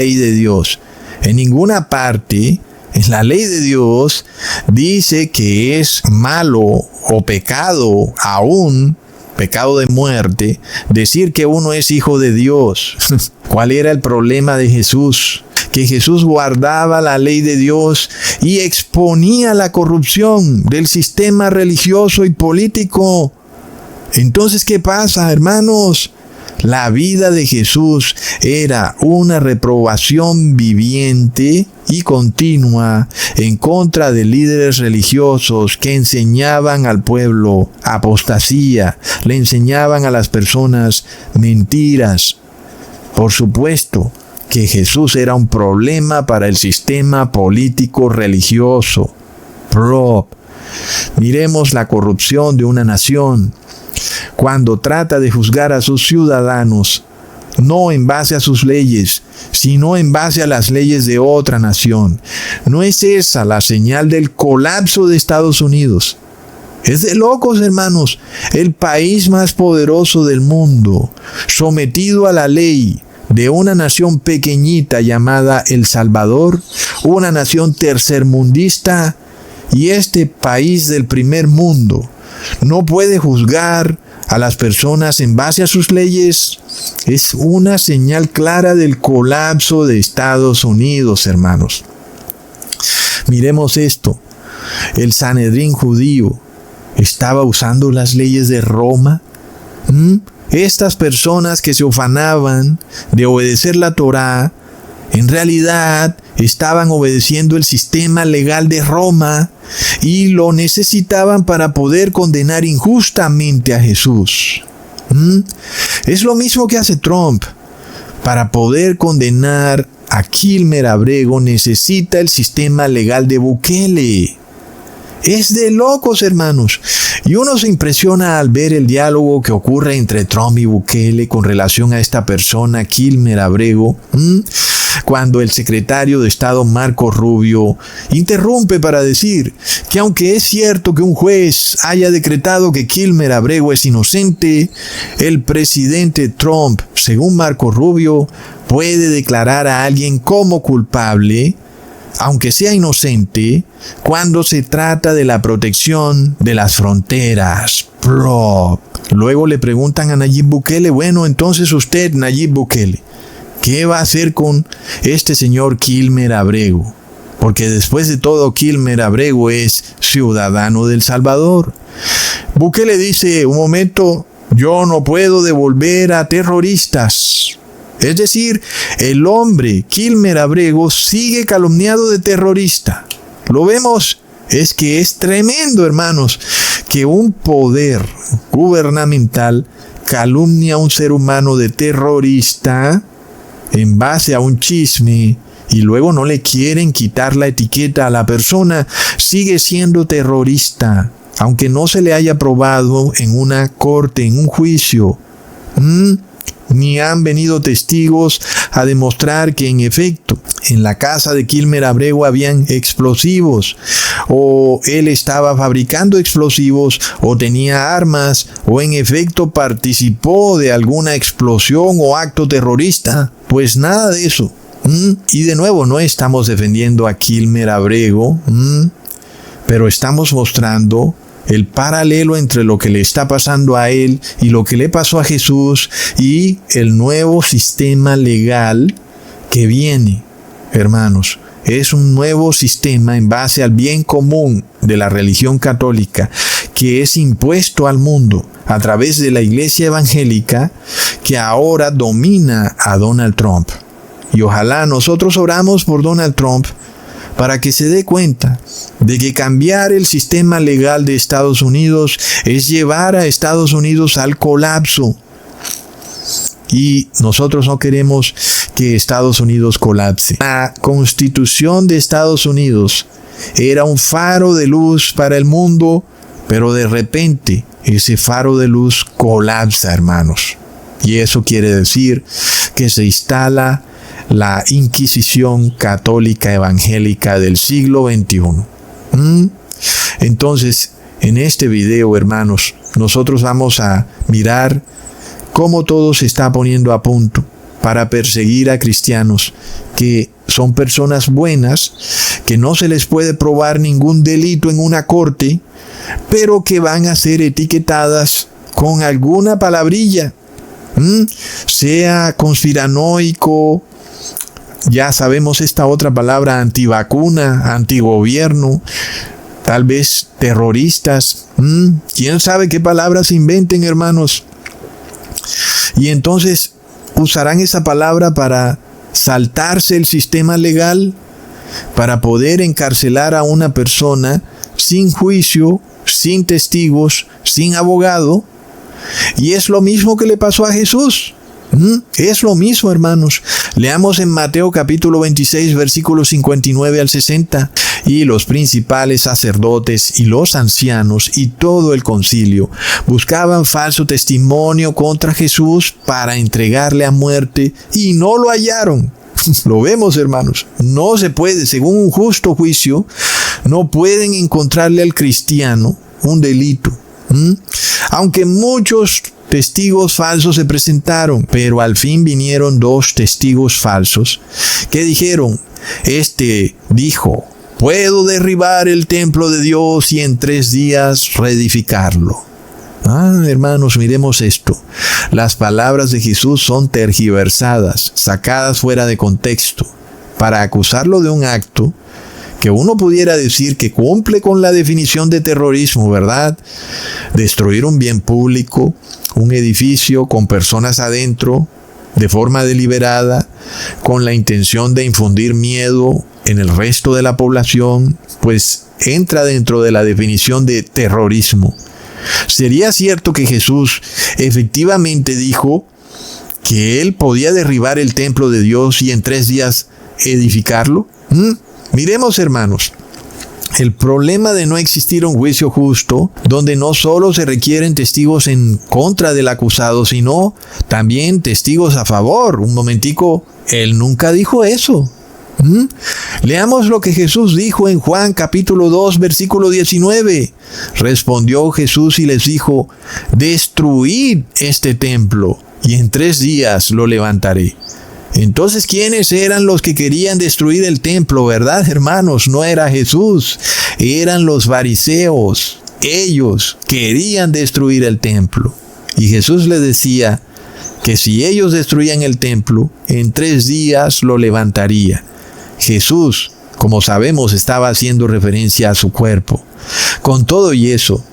ley de Dios. En ninguna parte en la ley de Dios dice que es malo o pecado, aún pecado de muerte, decir que uno es hijo de Dios. ¿Cuál era el problema de Jesús? Que Jesús guardaba la ley de Dios y exponía la corrupción del sistema religioso y político. Entonces, ¿qué pasa, hermanos? La vida de Jesús era una reprobación viviente y continua en contra de líderes religiosos que enseñaban al pueblo apostasía, le enseñaban a las personas mentiras. Por supuesto que Jesús era un problema para el sistema político religioso. Miremos la corrupción de una nación cuando trata de juzgar a sus ciudadanos, no en base a sus leyes, sino en base a las leyes de otra nación. ¿No es esa la señal del colapso de Estados Unidos? Es de locos, hermanos. El país más poderoso del mundo, sometido a la ley de una nación pequeñita llamada El Salvador, una nación tercermundista, y este país del primer mundo no puede juzgar a las personas en base a sus leyes. Es una señal clara del colapso de Estados Unidos, hermanos. Miremos esto. El Sanedrín judío estaba usando las leyes de Roma. Estas personas que se ufanaban de obedecer la Torá, en realidad estaban obedeciendo el sistema legal de Roma y lo necesitaban para poder condenar injustamente a Jesús. Es lo mismo que hace Trump. Para poder condenar a Kilmer Abrego necesita el sistema legal de Bukele. Es de locos, hermanos. Y uno se impresiona al ver el diálogo que ocurre entre Trump y Bukele con relación a esta persona, Kilmer Abrego, cuando el secretario de Estado Marco Rubio interrumpe para decir que aunque es cierto que un juez haya decretado que Kilmer Abrego es inocente, el presidente Trump, según Marco Rubio, puede declarar a alguien como culpable, aunque sea inocente, cuando se trata de la protección de las fronteras. Luego le preguntan a Nayib Bukele, bueno, entonces usted, Nayib Bukele, ¿qué va a hacer con este señor Kilmer Abrego? Porque después de todo, Kilmer Abrego es ciudadano de El Salvador. Bukele dice, un momento, yo no puedo devolver a terroristas. Es decir, el hombre, Kilmer Abrego, sigue calumniado de terrorista. ¿Lo vemos? Es que es tremendo, hermanos, que un poder gubernamental calumnia a un ser humano de terrorista en base a un chisme y luego no le quieren quitar la etiqueta a la persona. Sigue siendo terrorista, aunque no se le haya probado en una corte, en un juicio. Ni han venido testigos a demostrar que en efecto en la casa de Kilmer Abrego habían explosivos, o él estaba fabricando explosivos, o tenía armas, o en efecto participó de alguna explosión o acto terrorista. Pues nada de eso. Y de nuevo, no estamos defendiendo a Kilmer Abrego, pero estamos mostrando el paralelo entre lo que le está pasando a él y lo que le pasó a Jesús y el nuevo sistema legal que viene, hermanos. Es un nuevo sistema en base al bien común de la religión católica que es impuesto al mundo a través de la iglesia evangélica que ahora domina a Donald Trump. Y ojalá nosotros oramos por Donald Trump para que se dé cuenta de que cambiar el sistema legal de Estados Unidos es llevar a Estados Unidos al colapso. Y nosotros no queremos que Estados Unidos colapse. La Constitución de Estados Unidos era un faro de luz para el mundo, pero de repente ese faro de luz colapsa, hermanos. Y eso quiere decir que se instala la Inquisición católica evangélica del siglo XXI. Entonces, en este video, hermanos, nosotros vamos a mirar cómo todo se está poniendo a punto. para perseguir a cristianos que son personas buenas, que no se les puede probar ningún delito en una corte, pero que van a ser etiquetadas con alguna palabrilla, sea conspiranoico, ya sabemos esta otra palabra, antivacuna, antigobierno, tal vez terroristas, quién sabe qué palabras inventen, hermanos. Y entonces usarán esa palabra para saltarse el sistema legal, para poder encarcelar a una persona sin juicio, sin testigos, sin abogado. Y es lo mismo que le pasó a Jesús. Es lo mismo, hermanos. Leamos en Mateo capítulo 26, versículos 59 al 60. Y los principales sacerdotes y los ancianos y todo el concilio buscaban falso testimonio contra Jesús para entregarle a muerte y no lo hallaron. Lo vemos, hermanos. No se puede, según un justo juicio, no pueden encontrarle al cristiano un delito. Aunque muchos testigos falsos se presentaron, pero al fin vinieron 2 testigos falsos que dijeron, este dijo, puedo derribar el templo de Dios y en 3 días reedificarlo. Hermanos, miremos esto. Las palabras de Jesús son tergiversadas, sacadas fuera de contexto, para acusarlo de un acto que uno pudiera decir que cumple con la definición de terrorismo, ¿verdad? Destruir un bien público, un edificio con personas adentro, de forma deliberada, con la intención de infundir miedo en el resto de la población, pues entra dentro de la definición de terrorismo. ¿Sería cierto que Jesús efectivamente dijo que él podía derribar el templo de Dios y en 3 días edificarlo? Miremos, hermanos, el problema de no existir un juicio justo, donde no solo se requieren testigos en contra del acusado, sino también testigos a favor. Un momentico, él nunca dijo eso. Leamos lo que Jesús dijo en Juan capítulo 2, versículo 19. Respondió Jesús y les dijo, destruid este templo y en 3 días lo levantaré. Entonces, ¿quiénes eran los que querían destruir el templo, verdad, hermanos? No era Jesús, eran los fariseos. Ellos querían destruir el templo. Y Jesús les decía que si ellos destruían el templo, en 3 días lo levantaría. Jesús, como sabemos, estaba haciendo referencia a su cuerpo. Con todo y eso,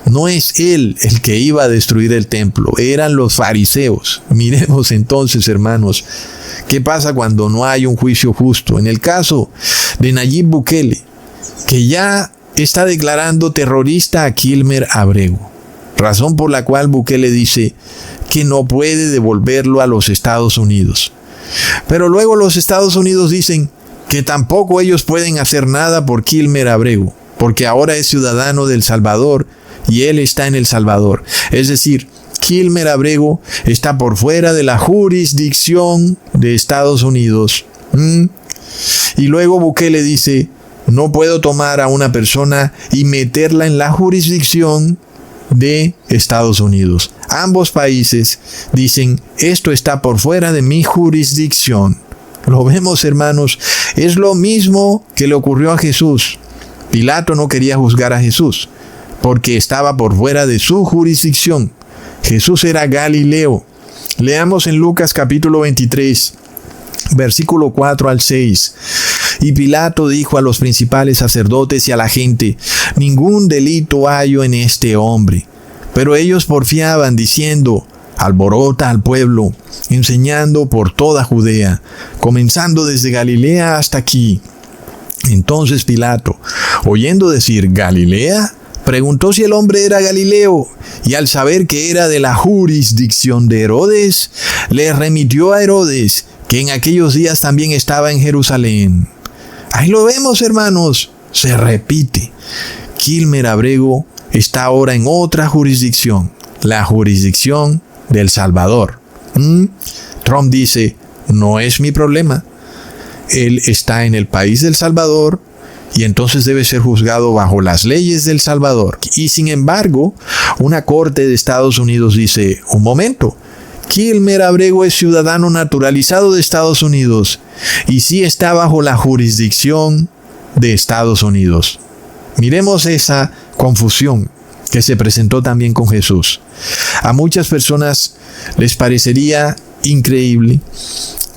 no es él el que iba a destruir el templo, eran los fariseos. Miremos entonces, hermanos, ¿qué pasa cuando no hay un juicio justo? En el caso de Nayib Bukele, que ya está declarando terrorista a Kilmer Abrego, razón por la cual Bukele dice que no puede devolverlo a los Estados Unidos. Pero luego los Estados Unidos dicen que tampoco ellos pueden hacer nada por Kilmer Abrego, porque ahora es ciudadano de El Salvador y él está en El Salvador. Es decir, Kilmer Abrego está por fuera de la jurisdicción de Estados Unidos. Y luego Bukele dice, no puedo tomar a una persona y meterla en la jurisdicción de Estados Unidos. Ambos países dicen, esto está por fuera de mi jurisdicción. Lo vemos, hermanos, es lo mismo que le ocurrió a Jesús. Pilato no quería juzgar a Jesús, porque estaba por fuera de su jurisdicción. Jesús era Galileo. Leamos en Lucas capítulo 23, versículo 4 al 6. Y Pilato dijo a los principales sacerdotes y a la gente, ningún delito hallo en este hombre. Pero ellos porfiaban diciendo, alborota al pueblo, enseñando por toda Judea, comenzando desde Galilea hasta aquí. Entonces Pilato, oyendo decir Galilea, preguntó si el hombre era Galileo, y al saber que era de la jurisdicción de Herodes, le remitió a Herodes, que en aquellos días también estaba en Jerusalén. Ahí lo vemos, hermanos, se repite. Kilmer Abrego está ahora en otra jurisdicción, la jurisdicción de El Salvador. Trump dice, no es mi problema. Él está en el país de El Salvador y entonces debe ser juzgado bajo las leyes de El Salvador. Y sin embargo, una corte de Estados Unidos dice, un momento, Kilmer Abrego es ciudadano naturalizado de Estados Unidos y sí está bajo la jurisdicción de Estados Unidos. Miremos esa confusión que se presentó también con Jesús. A muchas personas les parecería increíble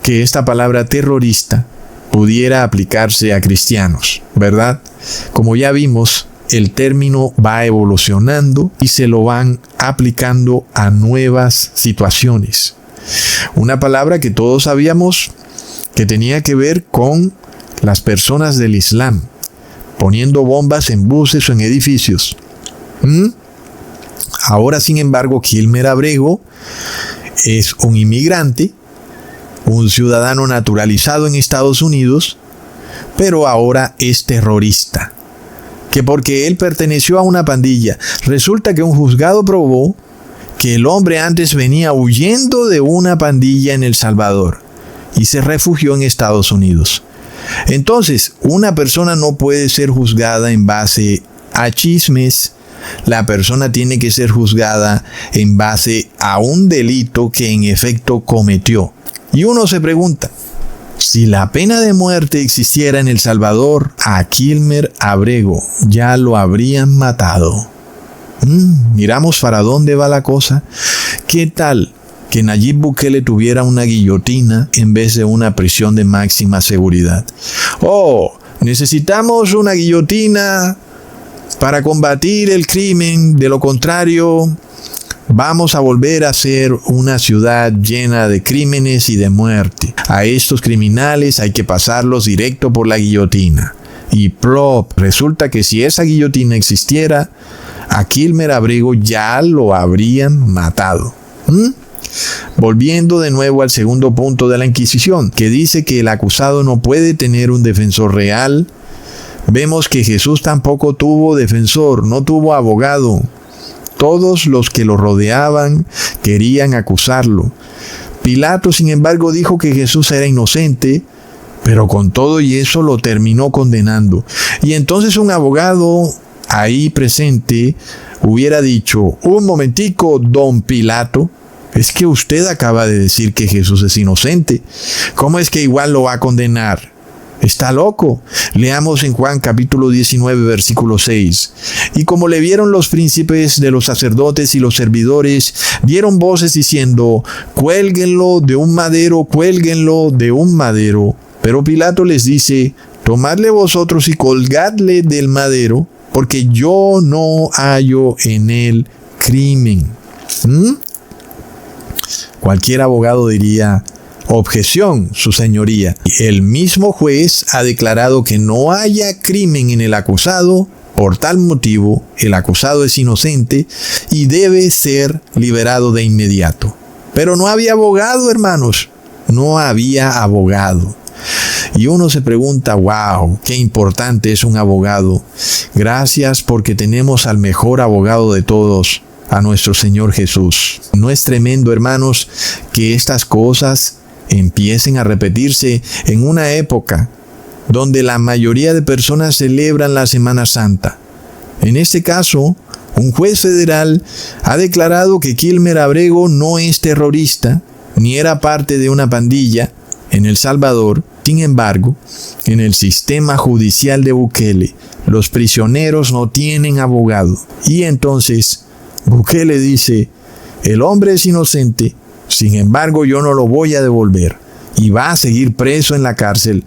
que esta palabra terrorista pudiera aplicarse a cristianos, ¿verdad? Como ya vimos, el término va evolucionando y se lo van aplicando a nuevas situaciones. Una palabra que todos sabíamos que tenía que ver con las personas del Islam, poniendo bombas en buses o en edificios. Ahora, sin embargo, Kilmer Abrego es un inmigrante, un ciudadano naturalizado en Estados Unidos, pero ahora es terrorista. Que porque él perteneció a una pandilla, resulta que un juzgado probó que el hombre antes venía huyendo de una pandilla en El Salvador y se refugió en Estados Unidos. Entonces, una persona no puede ser juzgada en base a chismes. La persona tiene que ser juzgada en base a un delito que en efecto cometió. Y uno se pregunta, si la pena de muerte existiera en El Salvador, a Kilmer Abrego ya lo habrían matado. Miramos para dónde va la cosa. ¿Qué tal que Nayib Bukele tuviera una guillotina en vez de una prisión de máxima seguridad? Necesitamos una guillotina para combatir el crimen, de lo contrario vamos a volver a ser una ciudad llena de crímenes y de muerte. A estos criminales hay que pasarlos directo por la guillotina. Y resulta que si esa guillotina existiera, a Kilmer Abrego ya lo habrían matado. Volviendo de nuevo al segundo punto de la Inquisición, que dice que el acusado no puede tener un defensor real, vemos que Jesús tampoco tuvo defensor, no tuvo abogado. Todos los que lo rodeaban querían acusarlo. Pilato, sin embargo, dijo que Jesús era inocente, pero con todo y eso lo terminó condenando. Y entonces un abogado ahí presente hubiera dicho, un momentico, don Pilato, es que usted acaba de decir que Jesús es inocente. ¿Cómo es que igual lo va a condenar? Está loco. Leamos en Juan capítulo 19, versículo 6. Y como le vieron los príncipes de los sacerdotes y los servidores, dieron voces diciendo, cuélguenlo de un madero, cuélguenlo de un madero. Pero Pilato les dice, tomadle vosotros y colgadle del madero, porque yo no hallo en él crimen. Cualquier abogado diría, objeción, su señoría. El mismo juez ha declarado que no haya crimen en el acusado. Por tal motivo, el acusado es inocente y debe ser liberado de inmediato. Pero no había abogado, hermanos. No había abogado. Y uno se pregunta, wow, qué importante es un abogado. Gracias porque tenemos al mejor abogado de todos, a nuestro Señor Jesús. ¿No es tremendo, hermanos, que estas cosas empiecen a repetirse en una época donde la mayoría de personas celebran la Semana Santa? En este caso, un juez federal ha declarado que Kilmer Abrego no es terrorista, ni era parte de una pandilla en El Salvador. Sin embargo, en el sistema judicial de Bukele, los prisioneros no tienen abogado. Y entonces, Bukele dice, el hombre es inocente, sin embargo yo no lo voy a devolver y va a seguir preso en la cárcel